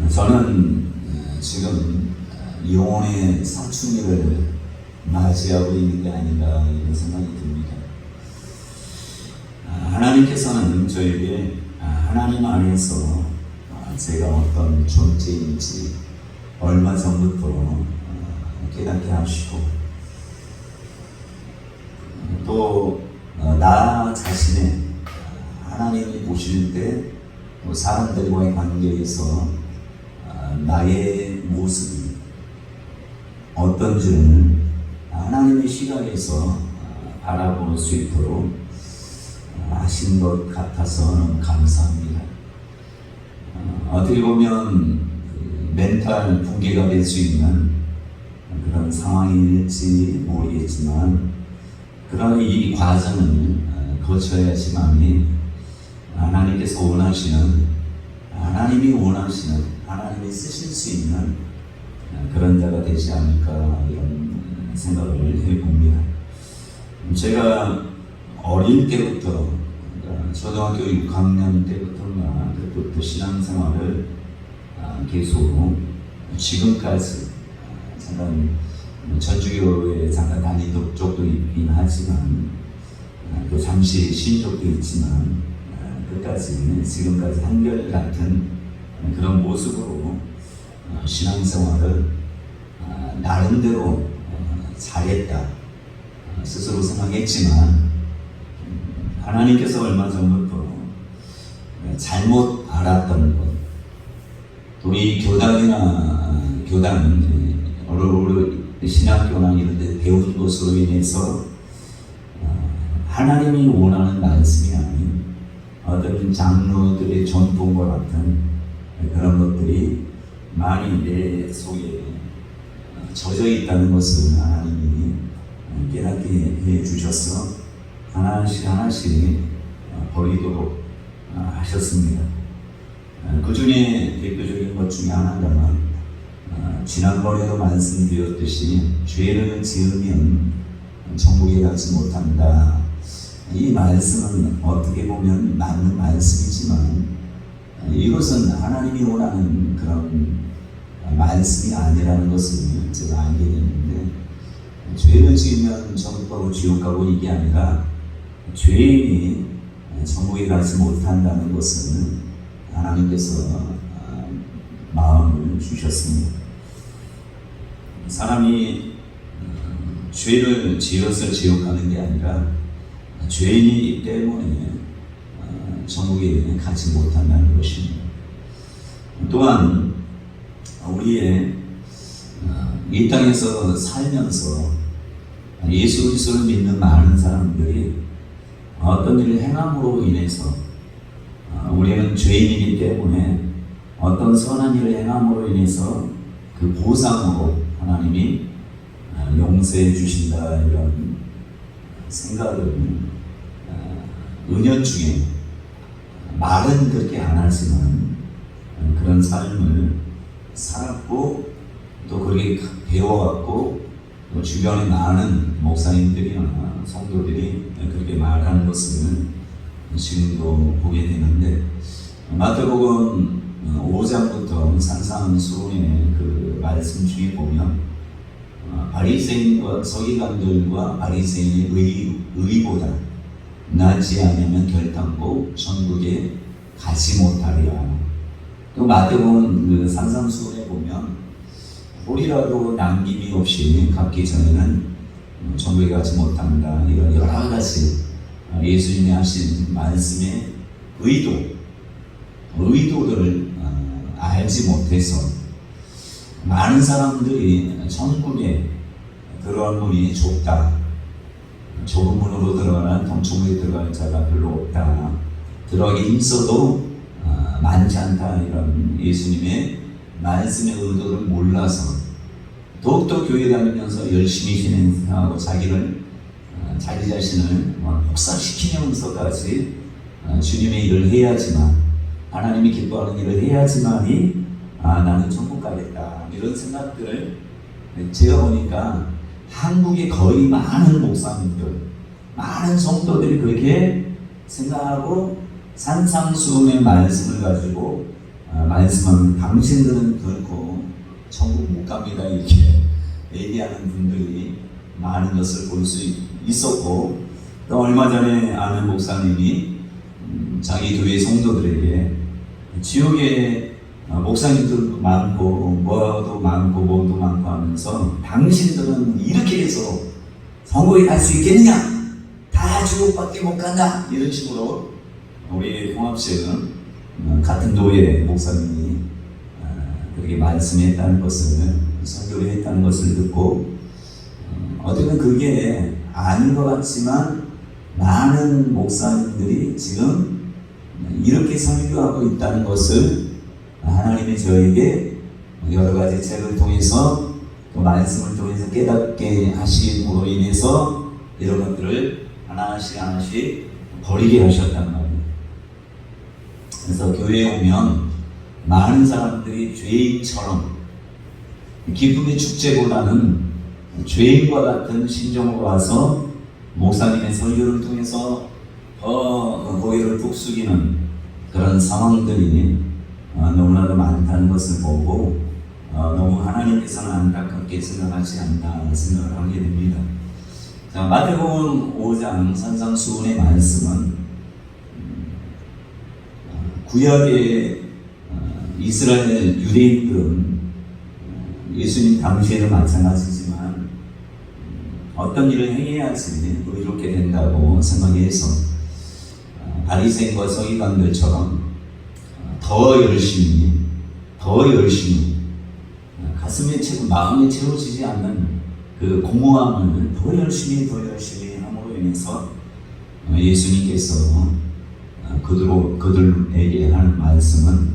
저는 지금 영혼의 사춘기를 맞이하고 있는 게 아닌가 이런 생각이 듭니다. 하나님께서는 저에게 하나님 안에서 제가 어떤 존재인지 얼마 전부터 깨닫게 하시고, 또 나 자신의 하나님이 보실 때 또 사람들과의 관계에서 나의 모습이 어떤지를 하나님의 시각에서 바라볼 수 있도록 하신 것 같아서 너무 감사합니다. 어떻게 보면 멘탈 붕괴가 될 수 있는 그런 상황일지 모르겠지만, 그런 이 과정을 거쳐야지만이 하나님께서 원하시는, 하나님이 원하시는, 하나님이 쓰실 수 있는 그런 자가 되지 않을까 이런 생각을 해봅니다. 제가 어릴 때부터, 초등학교 6학년 때부터인가 그때부터 신앙생활을 계속 지금까지, 잠깐 전주교회에 잠깐 다니던 적도 있긴 하지만, 또 잠시 쉰 적도 있지만, 끝까지 지금까지 한결같은 그런 모습으로 신앙생활을 나름대로 잘했다 스스로 생각했지만, 하나님께서 얼마 전부터 잘못 알았던 것, 또 이 교단 신학교나 이런 데 배운 것으로 인해서 하나님이 원하는 말씀이 아닌 어떤 장로들의 전통과 같은 그런 것들이 많이 내 속에 젖어 있다는 것을 하나님이 깨닫게 해 주셔서 하나씩 버리도록 하셨습니다. 그 중에 대표적인 것 중에 하나가 지난번에도 말씀드렸듯이 죄를 지으면 천국에 가지 못한다. 이 말씀은 어떻게 보면 맞는 말씀이지만, 이것은 하나님이 원하는 그런 말씀이 아니라는 것을 제가 알게 됐는데, 죄를 지으면 천국 가고 지옥 가고 이게 아니라 죄인이 천국에 가지 못한다는 것을 하나님께서 마음을 주셨습니다. 사람이 죄를 지어서 지옥 가는 게 아니라 죄인이기 때문에 천국에 가지 못한다는 것입니다. 또한 우리의 이 땅에서 살면서 예수 그리스도를 믿는 많은 사람들이 어떤 일을 행함으로 인해서, 우리는 죄인이기 때문에 어떤 선한 일을 행함으로 인해서 그 보상으로 하나님이 용서해 주신다 이런 생각을 은연중에, 말은 그렇게 안 하지만 그런 삶을 살았고, 또 그렇게 배워왔고, 또 주변에 많은 목사님들이나 성도들이 그렇게 말하는 것을 지금도 보게 되는데, 마태복음 5장부터 산상수훈의 그 말씀 중에 보면 바리새인과 서기관들과 바리새인의 의보다 낫지 않으면 결단코 천국에 가지 못하리라. 또 마태복음 그 산상수훈에 보면 홀이라도 남김이 없이 갚기 전에는 천국에 가지 못한다. 이런 여러 가지 예수님이 하신 말씀의 의도를 알지 못해서 많은 사람들이 천국에 들어갈 문이 좁다, 좁은 문으로 들어가는 천국에 들어갈 자가 별로 없다, 들어가기 힘써도 많지 않다, 이런 예수님의 말씀의 의도를 몰라서 더욱더 교회 다니면서 열심히 신앙하고 자기 자신을 폭삭시키면서까지 주님의 일을 해야지만, 하나님이 기뻐하는 일을 해야지만이 나는 천국 가겠다, 이런 생각들을 제가 보니까 한국의 거의 많은 목사님들, 많은 성도들이 그렇게 생각하고 산상수훈의 말씀을 가지고 말씀은 당신들은 결코 천국 못 갑니다 이렇게 얘기하는 분들이 많은 것을 볼 수 있었고, 또 얼마 전에 아는 목사님이 자기 교회 성도들에게 지옥에 목사님들도 많고 뭐도 많고 뭐도 많고 하면서 당신들은 이렇게 해서 천국에 갈 수 있겠느냐, 다 지옥밖에 못 간다, 이런 식으로 우리 홍합식은 같은 교회 목사님이 그렇게 말씀했다는 것을, 설교를 했다는 것을 듣고 어떻게 보면 그게 아닌 것 같지만 많은 목사님들이 지금 이렇게 설교하고 있다는 것을 하나님이 저에게 여러 가지 책을 통해서 또 말씀을 통해서 깨닫게 하심으로 인해서 이런 것들을 하나씩 하나씩 버리게 하셨단 말이에요. 그래서 교회에 오면 많은 사람들이 죄인처럼 기쁨의 축제보다는 죄인과 같은 심정으로 와서 목사님의 설교를 통해서 더 고개를 푹 숙이는 그런 상황들이 너무나도 많다는 것을 보고 너무 하나님께서는 안타깝게 생각하지 않나 생각을 하게 됩니다. 자, 마태복음 5장 산상수훈의 말씀은 구약의 이스라엘 유대인들은 예수님 당시에도 마찬가지지만 어떤 일을 행해야지 이렇게 된다고 생각해서 바리새인과 서기관들처럼 더 열심히 가슴에 채고 마음에 채워지지 않는 그 공허함을 더 열심히 함으로 인해서 예수님께서 그들에게 하는 말씀은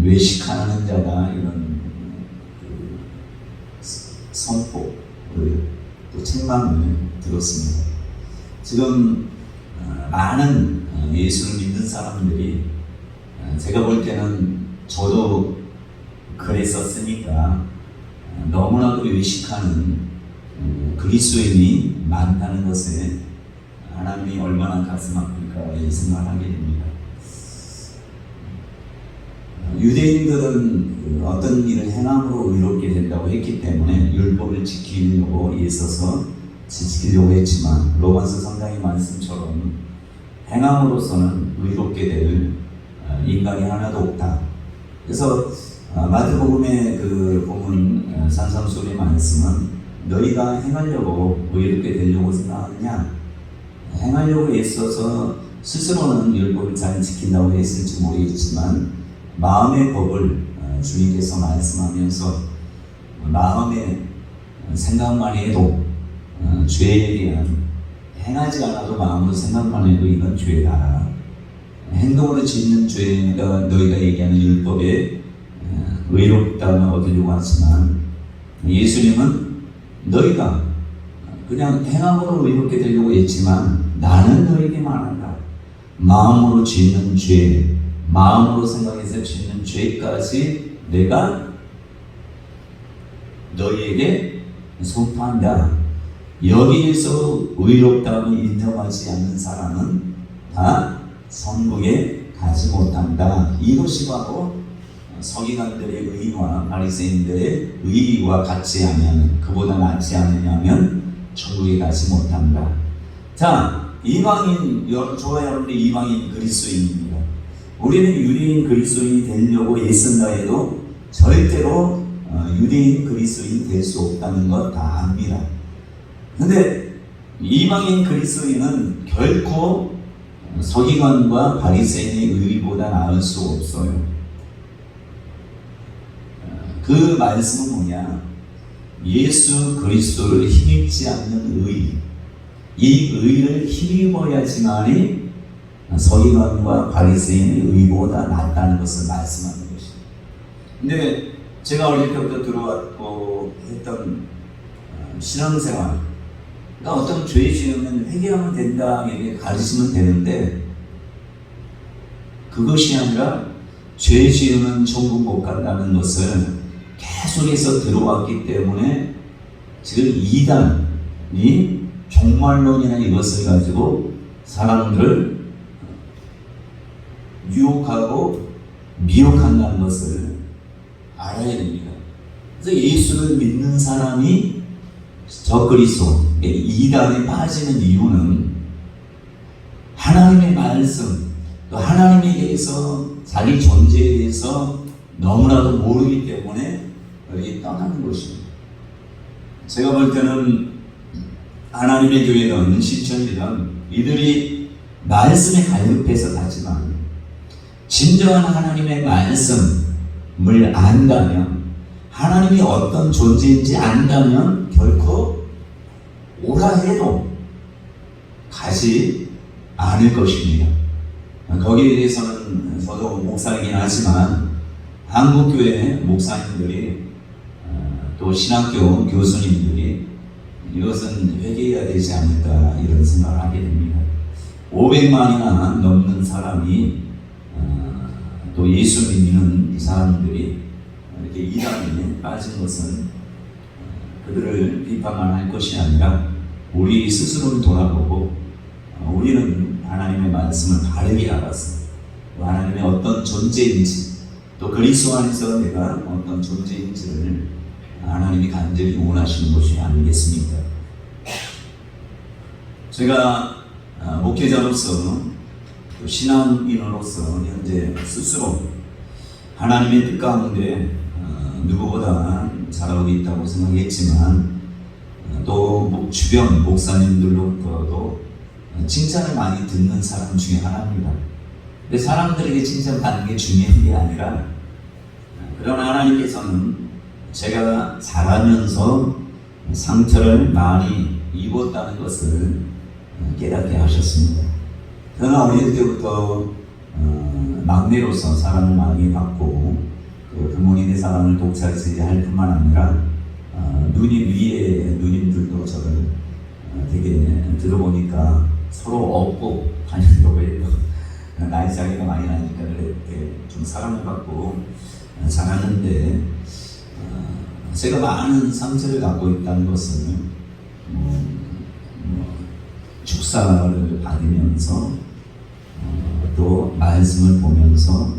외식하는 자다, 이런 선포를 또 책망을 들었습니다. 지금 많은 예수를 믿는 사람들이 제가 볼 때는 저도 그랬었으니까 너무나도 외식하는 그리스도인이 많다는 것에 하나님이 얼마나 가슴 아플까 생각하게 됩니다. 유대인들은 어떤 일을 행함으로 의롭게 된다고 했기 때문에 율법을 지키려고 애써서 지키려고 했지만 로마서 3장의 말씀처럼 행함으로서는 의롭게 될 인간이 하나도 없다. 그래서 마태복음의 그 본문 산상수훈의 말씀은 너희가 행하려고 의롭게 되려고 생각하느냐, 행하려고 애써서 스스로는 율법을 잘 지킨다고 했을지 모르겠지만 마음의 법을 주님께서 말씀하면서 마음의 생각만 해도 죄에 대한, 행하지 않아도 마음으로 생각만 해도 이건 죄다, 행동으로 짓는 죄가 너희가 얘기하는 율법에 의롭다는 얻으려고 하지만 예수님은 너희가 그냥 행함으로 의롭게 되려고 했지만 나는 너희에게 말한다. 마음으로 짓는 죄, 마음으로 생각해서 짓는 죄까지 내가 너희에게 선포한다. 여기에서 의롭다고 인정하지 않는 사람은 다 천국에 가지 못한다. 이것이 바로 서기관들의 의와 바리새인들의 의와 같지 않으면, 그보다 낫지 않느냐면 천국에 가지 못한다. 자, 이방인, 저와 여러분이 이방인 그리스도인입니다. 우리는 유대인 그리스도인이 되려고 애쓴다 해도 절대로 유대인 그리스도인이 될 수 없다는 것 다 압니다. 근데 이방인 그리스도인은 결코 서기관과 바리새인의 의보다 나을 수 없어요. 그 말씀은 뭐냐? 예수 그리스도를 힘입지 않는 의, 이 의를 힘입어야지만이 서기관과 바리새인의 의보다 낫다는 것을 말씀하는 것입니다. 근데 제가 어릴 때부터 들어왔고 했던 신앙생활, 그러니까 어떤 죄 지으면 회개하면 된다, 이렇게 가르치면 되는데 그것이 아니라 죄 지으면 천국 못 간다는 것을 계속해서 들어왔기 때문에 지금 이단이 종말론이나 이것을 가지고 사람들을 유혹하고 미혹한다는 것을 알아야 됩니다. 그래서 예수를 믿는 사람이 적그리스도, 이단에 빠지는 이유는 하나님의 말씀, 또 하나님에 대해서 자기 존재에 대해서 너무나도 모르기 때문에 여기 떠나는 것입니다. 제가 볼 때는 하나님의 교회는 신천이든 이들이 말씀에 갈급해서 가지만 진정한 하나님의 말씀을 안다면, 하나님이 어떤 존재인지 안다면 결코 오라 해도 가지 않을 것입니다. 거기에 대해서는 저도 목사이긴 하지만 한국교회 목사님들이 또 신학교 교수님들이 이것은 회개해야 되지 않을까 이런 생각을 하게 됩니다. 500만이나 넘는 사람이 또 예수 믿는 이 사람들이 이렇게 이단에 빠진 것은 그들을 비판만 할 것이 아니라 우리 스스로를 돌아보고 우리는 하나님의 말씀을 바르게 알아서 하나님의 어떤 존재인지, 또 그리스도 안에서 내가 어떤 존재인지를 하나님이 간절히 원하시는 것이 아니겠습니까? 제가 목회자로서, 신앙인으로서 현재 스스로 하나님의 뜻 가운데 누구보다 잘하고 있다고 생각했지만, 또 주변 목사님들로부터도 칭찬을 많이 듣는 사람 중에 하나입니다. 근데 사람들에게 칭찬받는 게 중요한 게 아니라, 그런 하나님께서는 제가 자라면서 상처를 많이 입었다는 것을 깨닫게 하셨습니다. 그러나 어릴 때부터 막내로서 사랑을 많이 받고 또 부모님의 사랑을 독차지해야 할 뿐만 아니라 누님 위에 누님들도 저를 되게 들어보니까 서로 업고 다니려고 해요. 나이 차이가 많이 나니까 그렇게 좀 사랑을 받고 자랐는데, 제가 많은 상처를 갖고 있다는 것은 축사를 받으면서 또 말씀을 보면서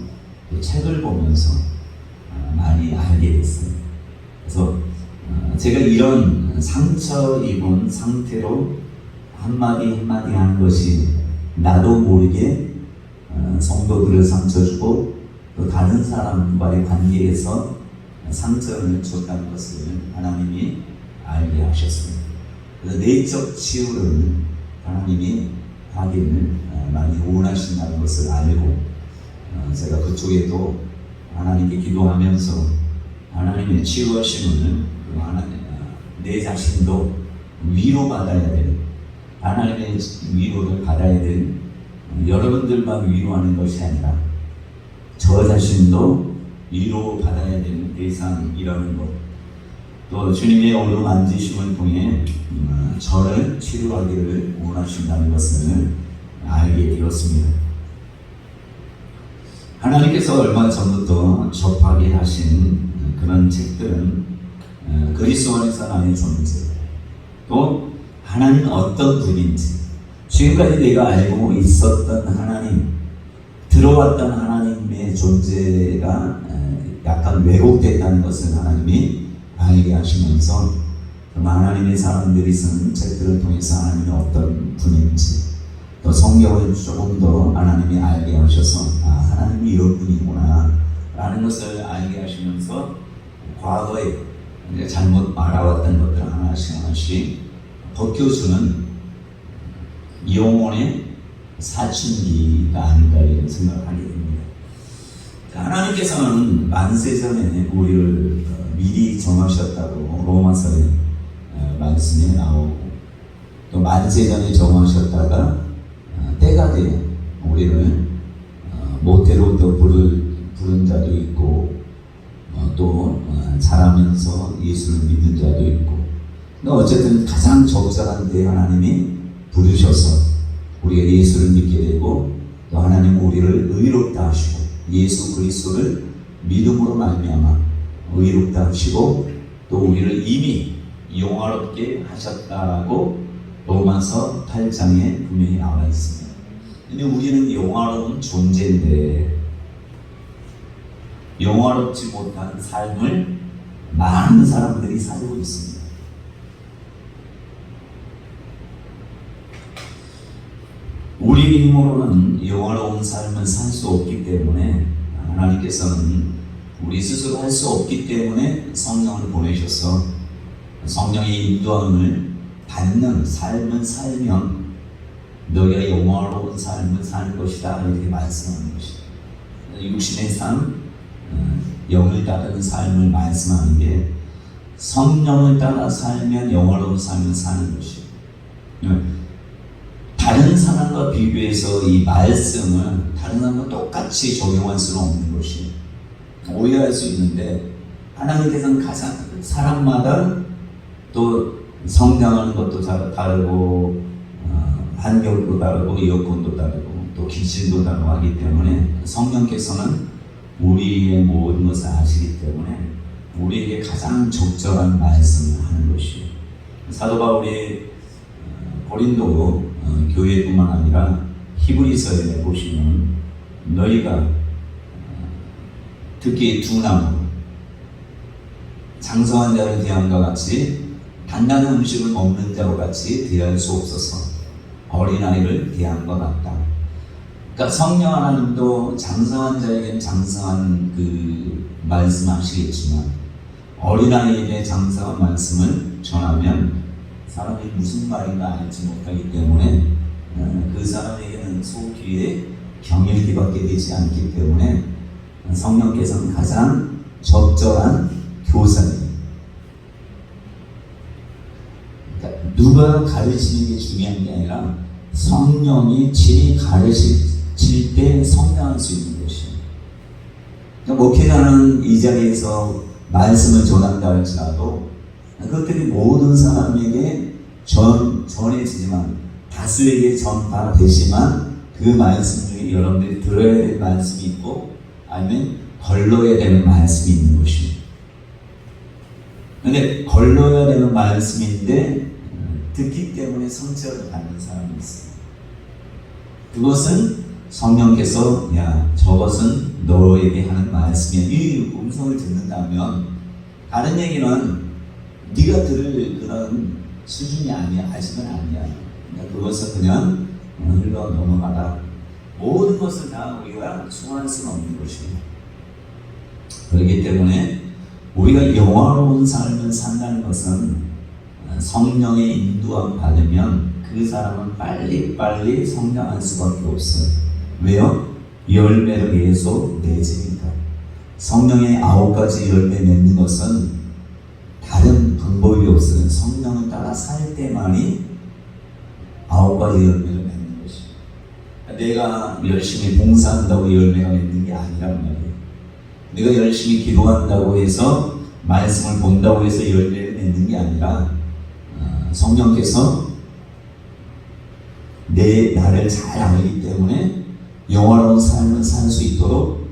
또 책을 보면서 많이 알게 됐어요. 그래서 제가 이런 상처 입은 상태로 한마디 한마디 하는 것이 나도 모르게 성도들을 상처 주고 또 다른 사람과의 관계에서 상처를 줬다는 것을 하나님이 알게 하셨습니다. 그래서 내적 치유를 하나님이 하기를 많이 원하신다는 것을 알고, 제가 그쪽에도 하나님께 기도하면서 하나님의 치유하심을, 내 자신도 위로받아야 될, 하나님의 위로를 받아야 될, 여러분들만 위로하는 것이 아니라 저 자신도 위로받아야 되는 대상이라는 것, 또 주님의 어루 만지심을 통해 저를 치료하기를 원하신다는 것을 알게 되었습니다. 하나님께서 얼마 전부터 접하게 하신 그런 책들은 그리스도 안에서 나의 존재, 또 하나님은 어떤 분인지, 지금까지 내가 알고 있었던 하나님, 들어왔던 하나님의 존재가 약간 왜곡됐다는 것을 하나님이 알게 하시면서 하나님의 사람들이 쓴 책들을 통해서 하나님이 어떤 분인지, 또 성경을 조금 더 하나님이 알게 하셔서 하나님이 이런 분이구나 라는 것을 알게 하시면서 과거에 잘못 알아왔던 것들 하나씩 하나씩 벗겨주는 영혼의 사춘기가 아닌가 이런 생각을 하게 됩니다. 하나님께서는 만세전에 우리를 미리 정하셨다고 로마서에 말씀이 나오고, 또 만세전에 정하셨다가 때가 되어 우리를 모태로 또 부른 자도 있고, 또 자라면서 예수를 믿는 자도 있고, 어쨌든 가장 적절한 때 하나님이 부르셔서 우리가 예수를 믿게 되고, 또 하나님은 우리를 의롭다 하시고 예수 그리스도를 믿음으로 말미암아 의롭다 하시고 또 우리를 이미 영화롭게 하셨다라고 로마서 8장에 분명히 나와 있습니다. 근데 우리는 영화로운 존재인데 영화롭지 못한 삶을 많은 사람들이 살고 있습니다. 우리 힘으로는 영화로운 삶을 살 수 없기 때문에 하나님께서는 우리 스스로 할 수 없기 때문에 성령을 보내셔서 성령의 인도함을 받는 삶을 살면 너희가 영화로운 삶을 사는 것이다 이렇게 말씀하는 것이다. 육신의 삶, 영을 따르는 삶을 말씀하는 게 성령을 따라 살면 영화로운 삶을 사는 것이에요. 다른 사람과 비교해서 이 말씀을 다른 사람과 똑같이 적용할 수는 없는 것이 오해할 수 있는데 하나님께서는 가장 사람마다 또 성장하는 것도 다르고 환경도 다르고 여건도 다르고 또 기질도 다르고 하기 때문에 성령께서는 우리의 모든 것을 아시기 때문에 우리에게 가장 적절한 말씀을 하는 것이에요. 사도 바울이 고린도 교회뿐만 아니라 히브리서에 보시면 너희가 특히 두 나무 장성한 자를 대함과 같이 단단한 음식을 먹는 자와 같이 대할 수 없어서 어린아이를 대함과 같다. 그러니까 성령 하나님도 장성한 자에게는 장성한 그 말씀하시겠지만 어린아이에게 장성한 말씀을 전하면 사람이 무슨 말인가 알지 못하기 때문에 그 사람에게는 소귀에 경일기밖에 되지 않기 때문에 성령께서는 가장 적절한 교사입니다. 그러니까 누가 가르치는 게 중요한 게 아니라 성령이 친히 가르칠 때 성장할 수 있는 것이에요. 그러니까 목회자는 이 자리에서 말씀을 전한다 할지라도 그것들이 모든 사람에게 전해지지만 다수에게 전파되지만 그 말씀 중에 여러분들이 들어야 될 말씀이 있고 아니면 걸러야 되는 말씀이 있는 것입니다. 그런데 걸러야 되는 말씀인데 듣기 때문에 상처를 받는 사람이 있어요. 그것은 성령께서 야 저것은 너에게 하는 말씀이야. 이 음성을 듣는다면 다른 얘기는 네가 들을 그런 수준이 아니야. 아직은 아니야. 그러니까 그것은 그냥 흘러 넘어가라. 모든 것을 다 우리가 수용할 수는 없는 것입니다. 그렇기 때문에 우리가 영화로운 삶을 산다는 것은 성령의 인도함 받으면 그 사람은 빨리빨리 성장할 수밖에 없어요. 왜요? 열매를 계속 내지니까. 성령의 9가지 열매 맺는 것은 다른 방법이 없어요. 성령을 따라 살 때만이 9가지 열매를 맺는 것이에요. 내가 열심히 봉사한다고 열매가 맺는 게 아니란 말이에요. 내가 열심히 기도한다고 해서 말씀을 본다고 해서 열매를 맺는 게 아니라 성령께서 나를 잘 알기 때문에 영화로운 삶을 살 수 있도록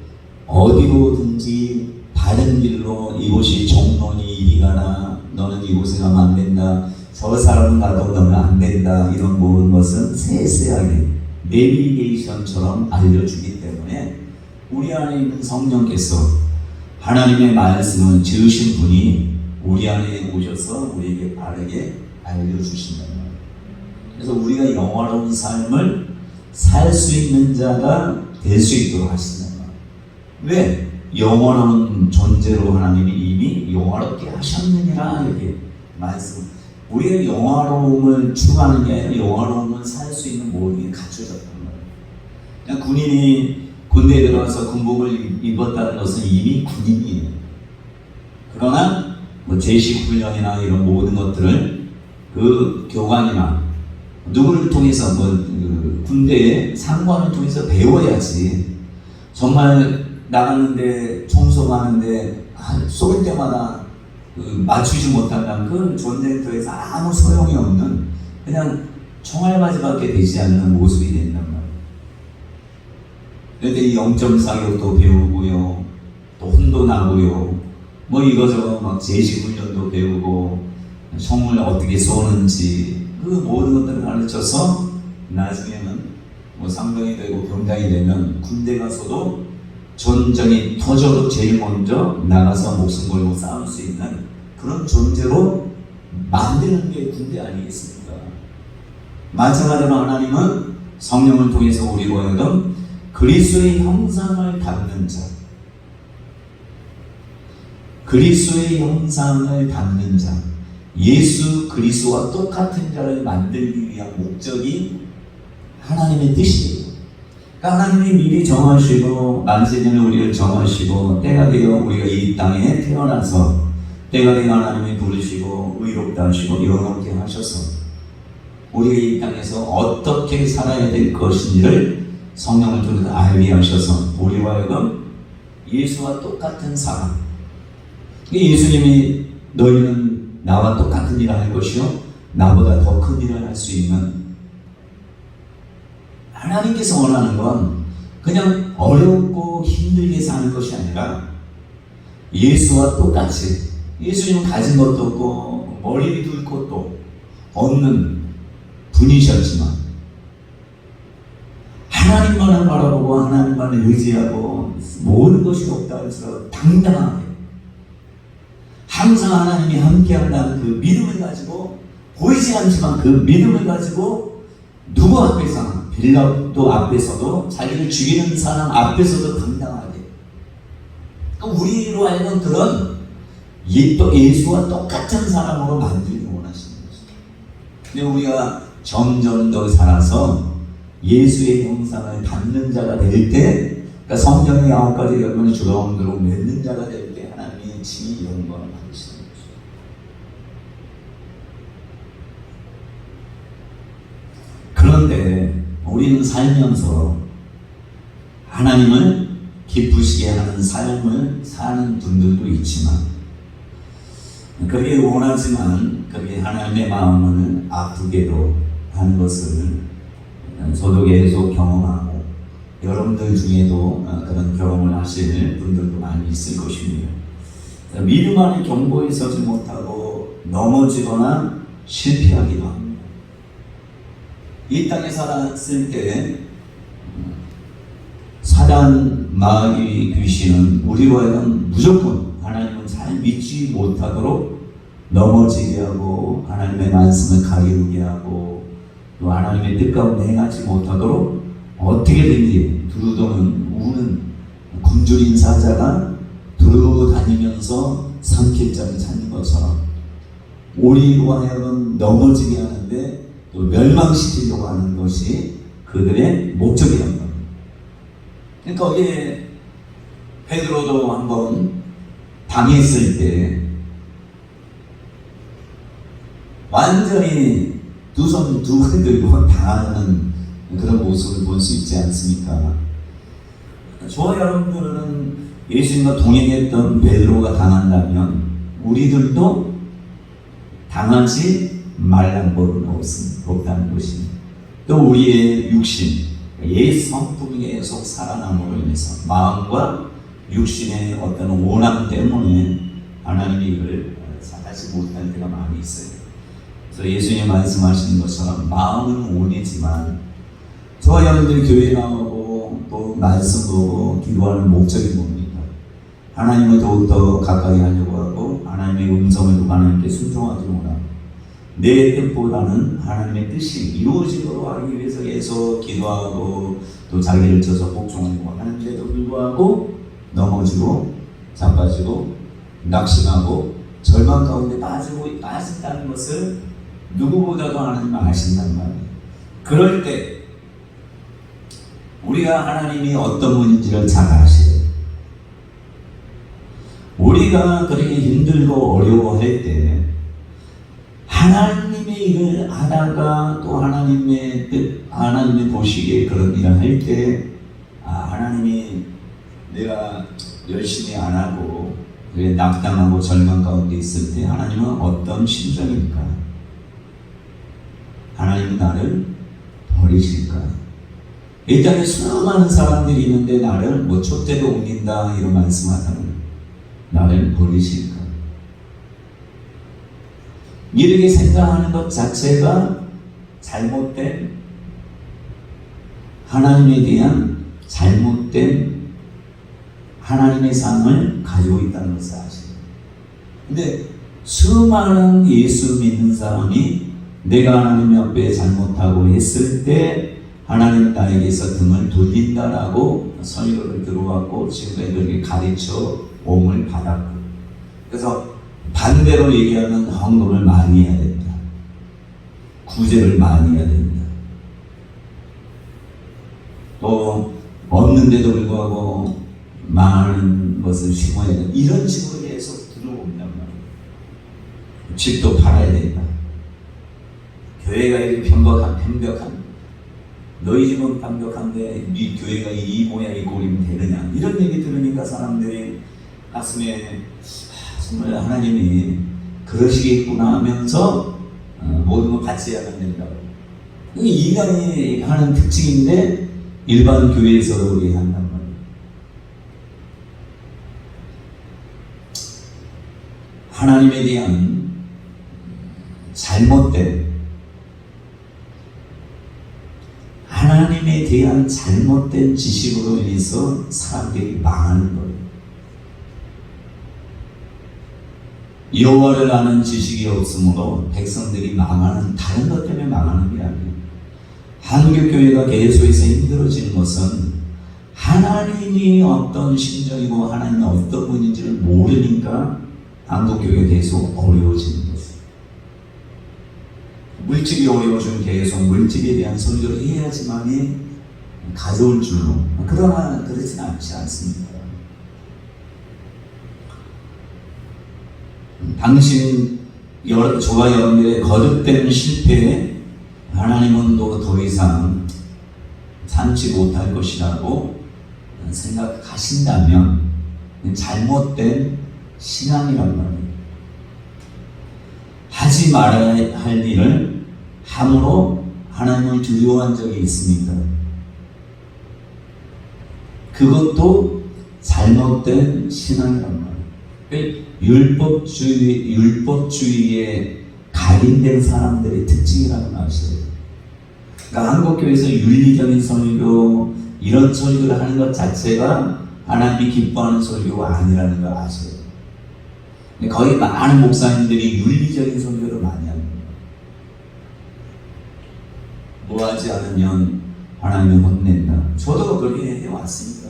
어디로든지 바른 길로 이곳이 종론이 이리 가나 너는 이곳에 가면 안 된다. 저 사람은 가도 너는 안 된다. 이런 모든 것은 세세하게 내비게이션처럼 알려주기 때문에 우리 안에 있는 성령께서 하나님의 말씀을 지으신 분이 우리 안에 오셔서 우리에게 바르게 알려주신다는 거예요. 그래서 우리가 영화로운 삶을 살 수 있는 자가 될 수 있도록 하신다는 거예요. 왜? 영원한 존재로 하나님이 이미 영화롭게 하셨느니라 이렇게 말씀. 우리의 영화로움을 추구하는 게 아니라 영화로움을 살 수 있는 모든 게 갖춰졌단 말이에요. 그냥 군인이 군대에 들어가서 군복을 입었다는 것은 이미 군인이에요. 그러나 뭐 제식 훈련이나 이런 모든 것들을 그 교관이나 누구를 통해서 그 군대의 상관을 통해서 배워야지. 정말 나갔는데 청소하는데 쏠 때마다 맞추지 못한다면 그 전쟁터에서 아무 소용이 없는 그냥 총알바지밖에 되지 않는 모습이 된단 말이에요. 그런데 이 영점 사격도 배우고요, 또 혼돈하고요, 뭐 이거저거 막 제식 훈련도 배우고 총을 어떻게 쏘는지 그 모든 것들을 가르쳐서 나중에는 뭐 상병이 되고 병장이 되면 군대 가서도 전쟁이 터져도 제일 먼저 나가서 목숨 걸고 싸울 수 있는 그런 존재로 만드는 게 군대 아니겠습니까? 마찬가지로 하나님은 성령을 통해서 우리로 하여금 그리스도의 형상을 담는 자, 그리스도의 형상을 담는 자, 예수 그리스도와 똑같은 자를 만들기 위한 목적이 하나님의 뜻이에요. 그러니까 하나님이 미리 정하시고 만세 전에 우리를 정하시고 때가 되어 우리가 이 땅에 태어나서 때가 되어 하나님이 부르시고 의롭다 하시고 영원하게 하셔서 우리가 이 땅에서 어떻게 살아야 될 것인지를 성령을 통해서 알게 하셔서 우리와 하여금 예수와 똑같은 삶, 예수님이 너희는 나와 똑같은 일을 할 것이요 나보다 더 큰 일을 할 수 있는, 하나님께서 원하는 건 그냥 어렵고 힘들게 사는 것이 아니라 예수와 똑같이, 예수님은 가진 것도 없고 머리를 둘 것도 없는 분이셨지만 하나님만을 바라보고 하나님만을 의지하고 모든 것이 없다 할수록 당당하게 항상 하나님이 함께한다는 그 믿음을 가지고, 보이지 않지만 그 믿음을 가지고 누구 앞에서, 빌라도 앞에서도 자기를 죽이는 사람 앞에서도 당당하게, 그러니까 우리로 하여금 그런 또 예수와 똑같은 사람으로 만들기 원하시는 것입니다. 근데 우리가 점점 더 살아서 예수의 형상을 담는 자가 될 때, 그러니까 성경의 9가지 열매를 주렁주렁 맺는 자가 될 때 하나님의 친히 영광을 받으시는 것입니다. 그런데 우리는 살면서 하나님을 기쁘시게 하는 삶을 사는 분들도 있지만, 그게 원하지만 그게 하나님의 마음을 아프게도 하는 것을 저도 계속 경험하고 여러분들 중에도 그런 경험을 하실 분들도 많이 있을 것입니다. 믿음 안에 견고히 서지 못하고 넘어지거나 실패하기도 합니다. 이 땅에 살았을 때 사단, 마귀, 귀신은 우리로 하여금 무조건 하나님은 잘 믿지 못하도록 넘어지게 하고 하나님의 말씀을 가리우게 하고 또 하나님의 뜻 가운데 행하지 못하도록 어떻게든지 두루도는 우는 굶주린 사자가 두루 다니면서 삼킬장을 찾는 것처럼 우리로 하여금 넘어지게 하는데 또 멸망시키려고 하는 것이 그들의 목적이란 말입니다. 그러니까 거기에 베드로도 한번 당했을 때 완전히 두 손 두 발 들고 당하는 그런 모습을 볼 수 있지 않습니까? 저와 여러분들은 예수님과 동행했던 베드로가 당한다면 우리들도 당하지 말란 법은 없다는 것입니다. 또 우리의 육신, 옛 성품이 계속 살아남으로 인해서 마음과 육신의 어떤 원함 때문에 하나님이 이를 사하지 못할 때가 많이 있어요. 그래서 예수님이 말씀하시는 것처럼 마음은 원이지만 저와 여러분들이 교회 나오고 또 말씀 보고 기도하는 목적이 뭡니까? 하나님을 더욱더 가까이 하려고 하고 하나님의 음성을 듣고 하나님께 순종하기로 하고 내 뜻보다는 하나님의 뜻이 이루어지도록 하기 위해서 계속 기도하고 또 자기를 져서 복종하고 하는데도 불구하고 넘어지고 자빠지고 낙심하고 절망 가운데 빠진다는 것을 누구보다도 하나님 아신단 말이에요. 그럴 때 우리가 하나님이 어떤 분인지를 잘 아시고 우리가 그렇게 힘들고 어려워할 때 하나님의 일을 하다가 또 하나님의 뜻, 하나님의 보시기에 그런 일을 할 때 하나님이 내가 열심히 안 하고 낙담하고 절망 가운데 있을 때 하나님은 어떤 심정일까? 하나님은 나를 버리실까? 이 땅에 수많은 사람들이 있는데 나를 뭐 촛대로 옮긴다 이런 말씀하잖아요. 나를 버리실까? 이렇게 생각하는 것 자체가 잘못된 하나님에 대한 잘못된 하나님의 삶을 가지고 있다는 것을 아시죠. 근데 수많은 예수 믿는 사람이 내가 하나님 앞에 잘못하고 했을 때 하나님 나에게서 등을 돌린다라고 설교를 들어왔고 지금까지 그렇게 가르쳐 옴을 받았고, 그래서 반대로 얘기하면 헌금을 많이 해야 된다, 구제를 많이 해야 된다, 또 없는데도 불구하고 많은 것을 심어야 된다, 이런 식으로 계속 들어온단 말이에요. 집도 팔아야 된다, 교회가 이렇게 편벽한 너희 집은 완벽한데 네 교회가 이 모양이 꼴이면 되느냐, 이런 얘기 들으니까 사람들이 가슴에 정말 하나님이 그러시겠구나 하면서 모든 걸 같이 해야만 된다고. 이게 인간이 하는 특징인데 일반 교회에서 그렇게 한단 말이에요. 하나님에 대한 잘못된 지식으로 인해서 사람들이 망하는 거예요. 여호와를 아는 지식이 없으므로 백성들이 망하는, 다른 것 때문에 망하는 게 아니에요. 한국교회가 계속해서 힘들어지는 것은 하나님이 어떤 심정이고 하나님이 어떤 분인지를 모르니까 한국교회가 계속 어려워지는 거예요. 물질이 어려워지면 계속 물질에 대한 설교를 해야지만이 가져올 줄로. 그러나 그렇지는 않지 않습니다. 당신 저와 여러분들의 거듭된 실패에 하나님은 더 이상 참지 못할 것이라고 생각하신다면 잘못된 신앙이란 말이에요. 하지 말아야 할 일을 함으로 하나님을 두려워한 적이 있습니까? 그것도 잘못된 신앙이란 말이에요. 율법주의에 각인된 사람들의 특징이라는 걸 아셔야 돼요. 그러니까 한국교회에서 윤리적인 설교, 이런 설교를 하는 것 자체가 하나님이 기뻐하는 설교가 아니라는 걸 아셔야 돼요. 거의 많은 목사님들이 윤리적인 설교를 많이 합니다. 뭐 하지 않으면 하나님을 혼낸다. 저도 그렇게 해왔습니다.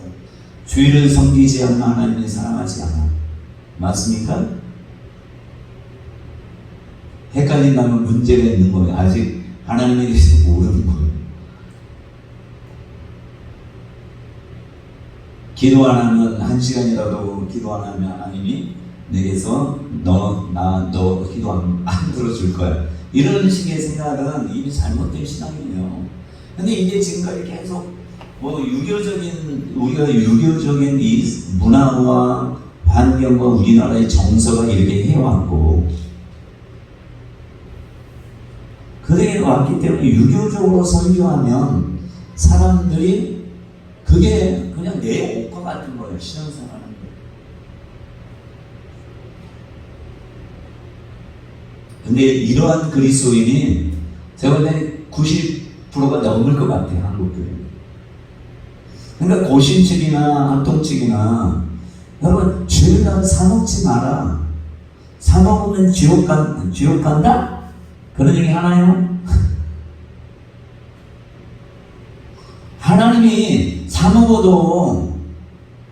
주의를 섬기지 않으면 하나님을 사랑하지 않아. 맞습니까? 헷갈린다면 문제가 있는 거예요. 아직 하나님에 대해서 모르는 거예요. 기도 안 하면, 1시간이라도 기도 안 하면 하나님이 내게서 너 기도 안 들어줄 거야, 이런 식의 생각은 이미 잘못된 신앙이에요. 근데 이게 지금까지 계속 우리가 유교적인 이 문화와 환경과 우리나라의 정서가 이렇게 해왔고, 그렇게 왔기 때문에 유교적으로 설교하면 사람들이 그게 그냥 내 옷과 같은 거예요. 신앙생활하는 거. 근데 이러한 그리스도인이 제가 볼 때 90%가 넘을 것 같아요. 한국교회. 그러니까 고신측이나 합동측이나 여러분, 주일날 사먹지 마라. 사먹으면 지옥 간다? 그런 얘기 하나요? 하나님이 사먹어도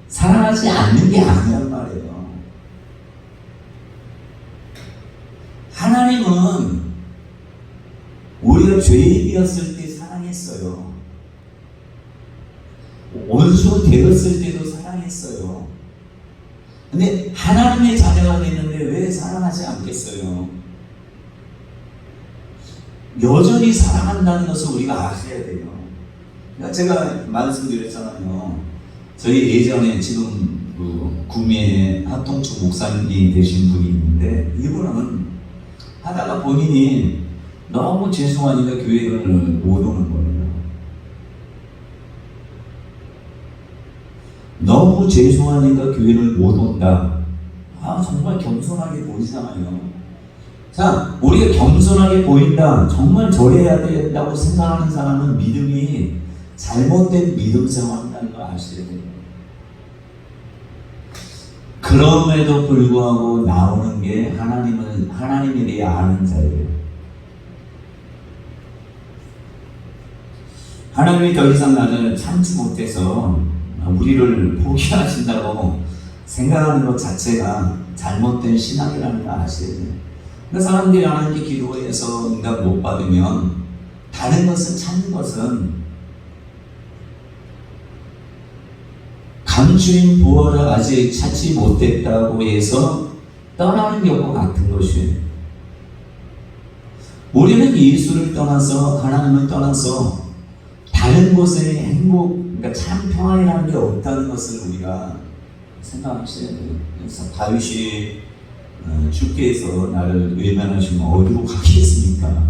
사랑하지 않는 게 아니란 말이에요. 하나님은 우리가 죄인이었을 때 사랑했어요. 원수 되었을 때도 사랑했어요. 근데 하나님의 자녀가 됐는데 왜 사랑하지 않겠어요? 여전히 사랑한다는 것을 우리가 아셔야 돼요. 그러니까 제가 말씀드렸잖아요. 저희 예전에 지금 구미에 합동측 목사님이 되신 분이 있는데, 이분은 하다가 본인이 너무 죄송하니까 교회를 못 오는 거예요. 너무 죄송하니까 교회를 못 온다. 정말 겸손하게 보이잖아요. 자, 우리가 겸손하게 보인다, 정말 저래야 된다고 생각하는 사람은 믿음이 잘못된 믿음 생활한다는 걸 아셔야 돼요. 그럼에도 불구하고 나오는 게 하나님에 대해 아는 자예요. 하나님이 더 이상 나를 참지 못해서 우리를 포기하신다고 생각하는 것 자체가 잘못된 신앙이라는 걸 아셔야 돼요. 그러니까 사람들이 하나님께 기도해서 응답 못 받으면 다른 것은 찾는 것은 감추인 보화를 아직 찾지 못했다고 해서 떠나는 경우가 같은 것이에요. 우리는 예수를 떠나서 하나님을 떠나서 다른 곳에 행복, 그러니까 참 평안이라는 게 없다는 것을 우리가 생각하셔야 돼요. 그래서 다윗이 주께서 나를 외면하시면 어디로 가겠습니까?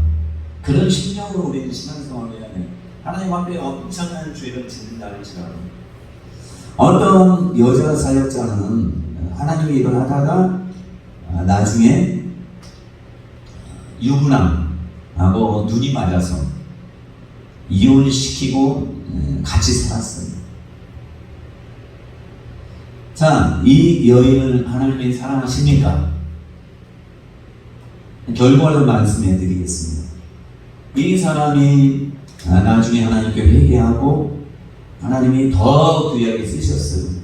그런 심령으로 우리는 신앙생활을 해야 돼요. 하나님 앞에 엄청난 죄를 짓는다는 지라도 어떤 여자 사역자는 하나님의 일을 하다가 나중에 유부남하고 눈이 맞아서 이혼시키고 같이 살았어요. 자, 이 여인을 하나님이 사랑하십니까? 결과를 말씀해 드리겠습니다. 이 사람이 나중에 하나님께 회개하고 하나님이 더 귀하게 쓰셨어요.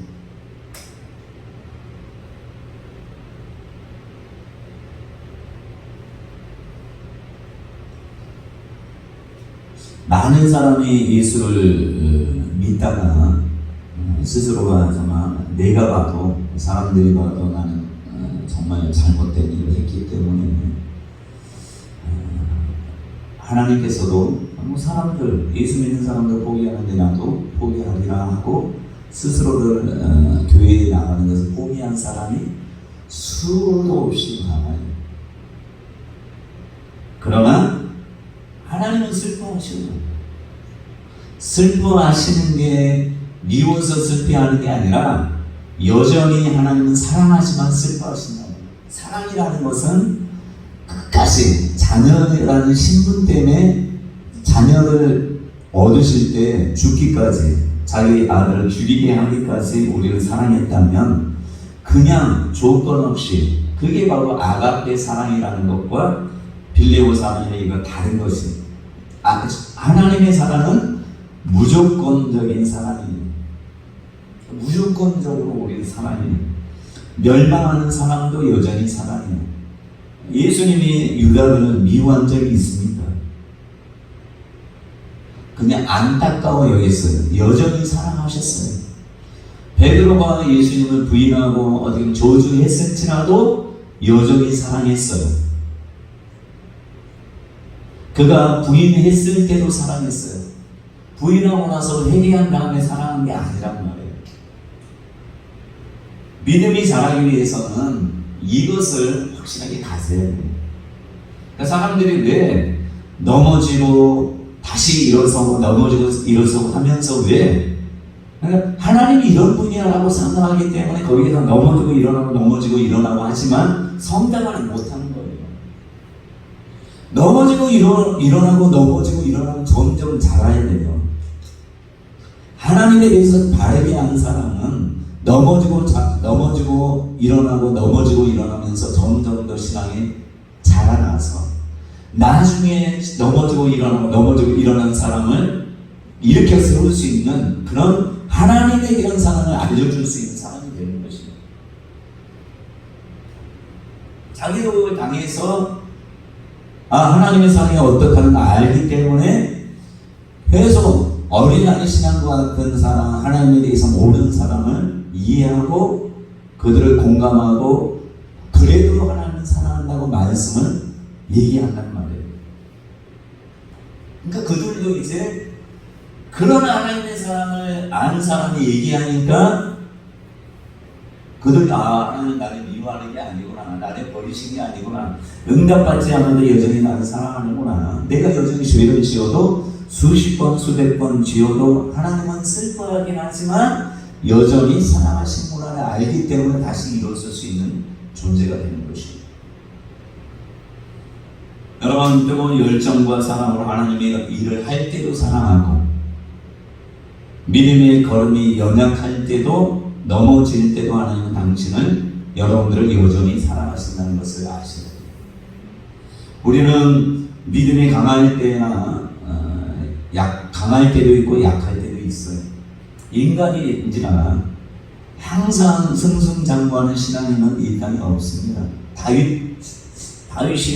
많은 사람이 예수를 믿다가 스스로가 정말 내가 봐도 사람들이 봐도 나는 정말 잘못된 일을 했기 때문에 하나님께서도 사람들, 예수 믿는 사람들 포기하는데 나도 포기하리라 하고 스스로를 교회에 나가는 것을 포기한 사람이 수도 없이 많아요. 그러나 하나님은 슬퍼하시고 슬퍼하시는 게 미워서 슬퍼하는 게 아니라 여전히 하나님은 사랑하지만 슬퍼하신다고. 사랑이라는 것은 끝까지 자녀라는 신분 때문에 자녀를 얻으실 때 죽기까지 자기 아들을 죽이게 하기까지 우리를 사랑했다면 그냥 조건 없이 그게 바로 아가페 사랑이라는 것과 빌레오 사랑이 이거 다른 것이 하나님의 사랑은 무조건적인 사랑이에요. 무조건적으로 우리를 사랑해요. 멸망하는 사람도 여전히 사랑해요. 예수님이 유다를 미워한 적이 있습니다. 그냥 안타까워 여겼어요. 여전히 사랑하셨어요. 베드로가 예수님을 부인하고 어떻게 저주했을지라도 여전히 사랑했어요. 그가 부인했을 때도 사랑했어요. 부인하고 나서 회개한 다음에 사랑한 게 아니란 말이에요. 믿음이 자라기 위해서는 이것을 확실하게 가져야 돼요. 그러니까 사람들이 왜 넘어지고 다시 일어서고 넘어지고 일어서고 하면서 왜 그러니까 하나님이 이런 분이라고 생각하기 때문에 거기서 넘어지고 일어나고 하지만 성장을 못하는 거예요. 넘어지고 일어나고 점점 자라야 돼요. 하나님에 대해서 바르게 아는 사람은 넘어지고 일어나면서 점점 더 신앙이 자라나서 나중에 넘어지고 일어난 사람을 일으켜 세울 수 있는 그런 하나님의 이런 사랑을 알려줄 수 있는 사람이 되는 것입니다. 자기도 당해서 하나님의 사랑이 어떻다는 걸 알기 때문에 계속 어린아이 신앙과 같은 사람, 하나님에 대해서 모르는 사람을 이해하고 그들을 공감하고 그래도 하나님을 사랑한다고 말씀을 얘기한단 말이에요. 그러니까 그들도 이제 그런 하나님의 사랑을 아는 사람이 얘기하니까 그들이 하나님 나를 미워하는 게 아니구나, 나를 버리신 게 아니구나, 응답받지 않는데 여전히 나를 사랑하는구나, 내가 여전히 죄를 지어도 수십 번 수백 번 지어도 하나님은 슬퍼하긴 하지만 여전히 사랑하신구나를 알기 때문에 다시 일어설 수 있는 존재가 되는 것입니다. 여러분, 뜨거운 열정과 사랑으로 하나님의 일을 할 때도 사랑하고 믿음의 걸음이 연약할 때도 넘어질 때도 하나님은 당신을 여러분들을 여전히 사랑하신다는 것을 아시는 거예요. 우리는 믿음이 강할 때나 강할 때도 있고 약할 때도 있어요. 인간이지만 항상 승승장구하는 신앙인은 이 땅에 없습니다. 다윗이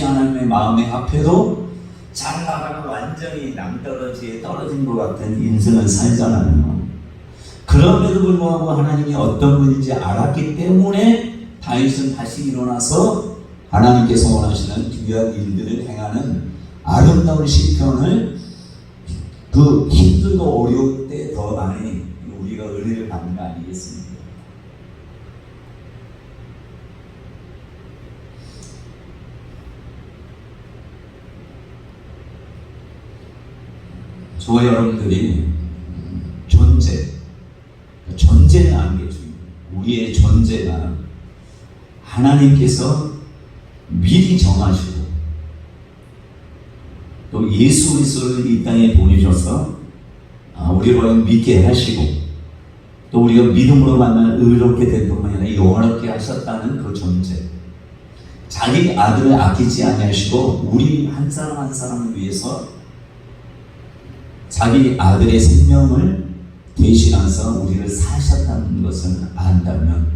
하나님의 마음에 합해도 잘 나가고 완전히 낭떠러지에 떨어진 것 같은 인생을 살잖아요. 그럼에도 불구하고 하나님이 어떤 분인지 알았기 때문에 다윗은 다시 일어나서 하나님께서 원하시는 귀한 일들을 행하는 아름다운 시편을 그 힘들고 어려울 때 더 많이 우리가 은혜를 받는 거 아니겠습니까? 저와 여러분들이 존재를 아는 게 중요해요. 우리의 존재가 하나님께서 미리 정하시고 또 예수 그리스도를 이 땅에 보내셔서 우리를 믿게 하시고 또 우리가 믿음으로 만나 의롭게 될 뿐만 아니라 영원하게 하셨다는 그 존재, 자기 아들을 아끼지 아니하시고 우리 한 사람 한 사람을 위해서 자기 아들의 생명을 대신해서 우리를 사셨다는 것을 안다면,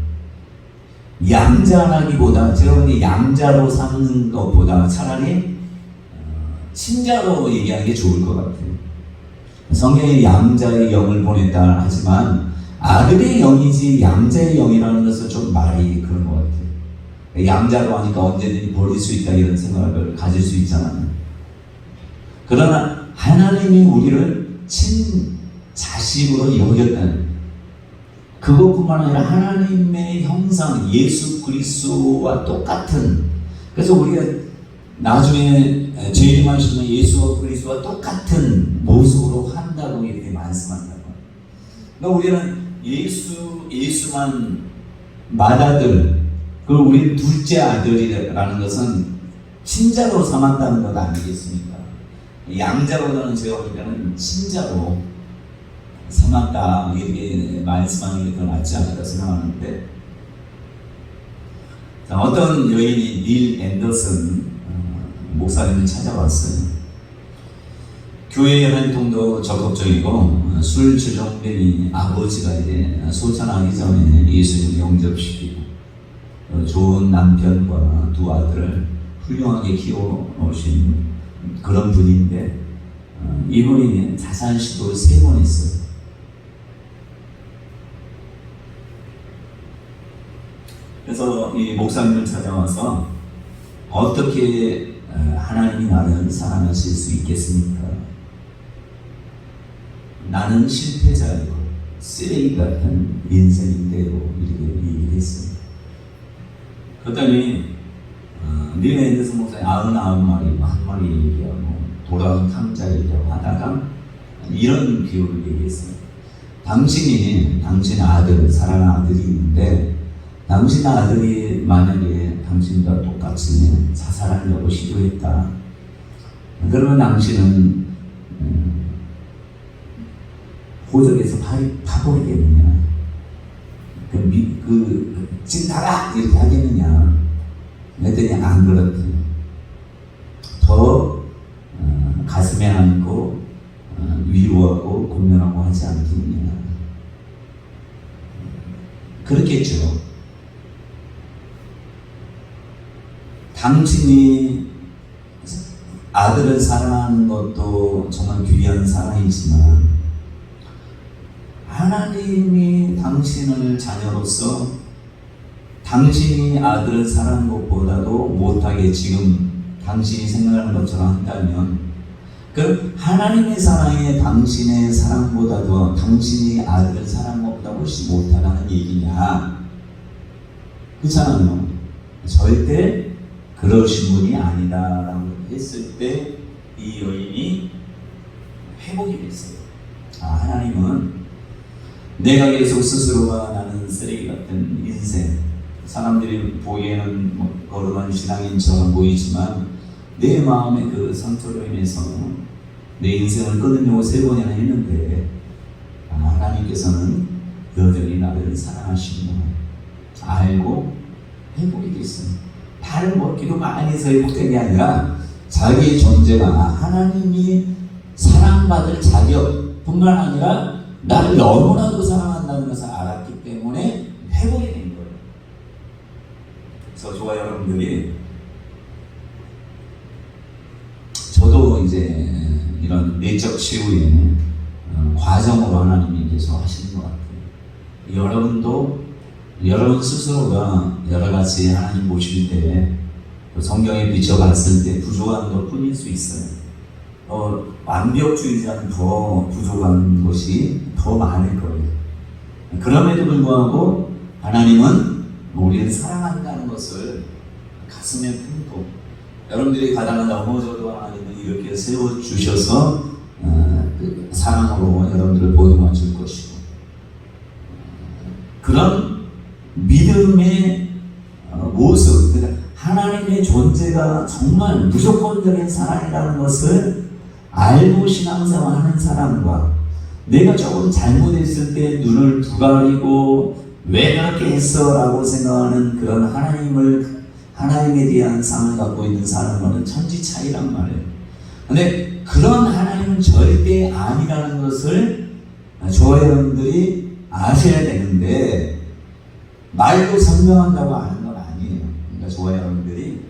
양자라기보다, 제가 보기에 양자로 삼는 것보다 차라리 친자로 얘기하는 게 좋을 것 같아요. 성경에 양자의 영을 보냈다 하지만 아들의 영이지 양자의 영이라는 것은 좀 말이 그런 것 같아요. 양자로 하니까 언제든지 버릴 수 있다 이런 생각을 가질 수 있잖아요. 그러나 하나님이 우리를 친자식으로 여겼다는, 그것뿐만 아니라 하나님의 형상 예수 그리스도와 똑같은, 그래서 우리가 나중에 재림하시는 예수 그리스도와 똑같은 모습으로 한다고 이렇게 말씀한다고. 그러니까 우리는 예수만 맏아들, 그리고 우리 둘째 아들이라는 것은 친자로 삼았다는 것 아니겠습니까? 양자보다는 제가 볼 때는 친자로 삼았다 이렇게 말씀하는 게 더 낫지 않을까 생각하는데, 어떤 여인이 닐 앤더슨 목사님을 찾아왔어요. 교회 활동도 적극적이고 술 주정뱅이 아버지가 이제 소천하기 전에 예수님 영접시키고 좋은 남편과 두 아들을 훌륭하게 키워오신 그런 분인데, 이분이 자살 시도를 3번 했어요. 그래서 이 목사님을 찾아와서 어떻게 하나님이 나를 사랑하실 수 있겠습니까? 나는 실패자이고 쓰레기 같은 인생인데요, 이렇게 얘기했어요. 그랬더니 닐 앤더슨 목사님 99마리 한 마리 얘기하고 돌아온 탕자 얘기하고 하다가 이런 비유를 얘기했어요. 당신의 아들, 사랑하는 아들이 있는데, 당신 아들이 만약에 당신과 똑같이 자살하려고 시도했다, 그러면 당신은 호적에서 파버리겠느냐, 진다라 이렇게 하겠느냐. 그랬더니 안 그렇대. 더 가슴에 안고 위로하고 공면하고 하지 않겠느냐. 그렇겠죠. 당신이 아들을 사랑하는 것도 정말 귀한 사랑이지만, 하나님이 당신을 자녀로서 당신이 아들을 사랑하는 것보다도 못하게 지금 당신이 생각하는 것처럼 한다면, 그 하나님의 사랑이 당신의 사랑보다도 당신이 아들을 사랑하는 것보다 훨씬 못하다는 얘기냐? 그렇잖아요. 절대 그러신 분이 아니다라고 했을 때 이 여인이 회복이 됐어요. 하나님은 내가 계속 스스로가 나는 쓰레기 같은 인생, 사람들이 보기에는 거룩한 신앙인처럼 보이지만 내 마음의 그 상처로 인해서 내 인생을 끊으려고 3번이나 했는데, 하나님께서는 여전히 나를 사랑하시는구나 알고 회복이 됐어요. 다른 뭐 기도 많이 해서 회복된 게 아니라 자기의 존재가 하나님이 사랑받을 자격뿐만 아니라 나를 너무나도 사랑한다는 것을 알았기 때문에 회복이 된 거예요. 그래서 저와 여러분들이 저도 이제 이런 내적 치유의 과정으로 하나님이 계속 하시는 것 같아요. 여러분도 여러분 스스로가 여러 가지 하나님 모실 때 성경에 비춰봤을 때 부족한 것 뿐일 수 있어요. 완벽주의자는 더 부족한 것이 더 많을 거예요. 그럼에도 불구하고 하나님은 우리를 사랑한다는 것을 가슴에 품고 여러분들이 가다가 넘어져도 하나님은 이렇게 세워주셔서 그 사랑으로 여러분들을 보듬어 줄 것이고 그런 믿음의 모습, 그러니까 하나님의 존재가 정말 무조건적인 사랑이라는 것을 알고 신앙생활하는 사람과 내가 조금 잘못했을 때 눈을 부가리고 왜 그렇게 했어? 라고 생각하는 그런 하나님에 대한 상을 갖고 있는 사람과는 천지 차이란 말이에요. 근데 그런 하나님은 절대 아니라는 것을 저와 여러분들이 아셔야 되는데 말로 설명한다고 아는 건 아니에요. 그러니까 저와 여러분들이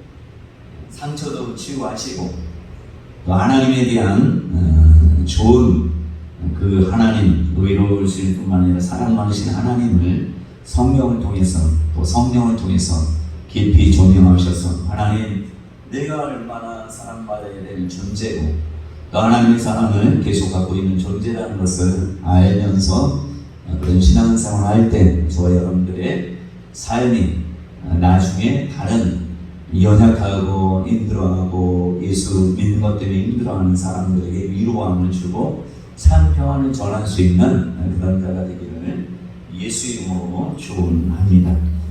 상처도 치유하시고 또 하나님에 대한 좋은 그 하나님, 의로울 수 있을 뿐만 아니라 사랑 많으신 하나님을 성령을 통해서 또 성령을 통해서 깊이 조명하셔서 하나님 내가 얼마나 사랑받아야 될 존재고 또 하나님의 사랑을 계속 갖고 있는 존재라는 것을 알면서 그런 신앙생활을 할 때 저와 여러분들의 삶이 나중에 다른 연약하고 힘들어하고 예수 믿는 것 때문에 힘들어하는 사람들에게 위로함을 주고 참 평안을 전할 수 있는 그런 자가 되기를 예수 이름으로 축원합니다.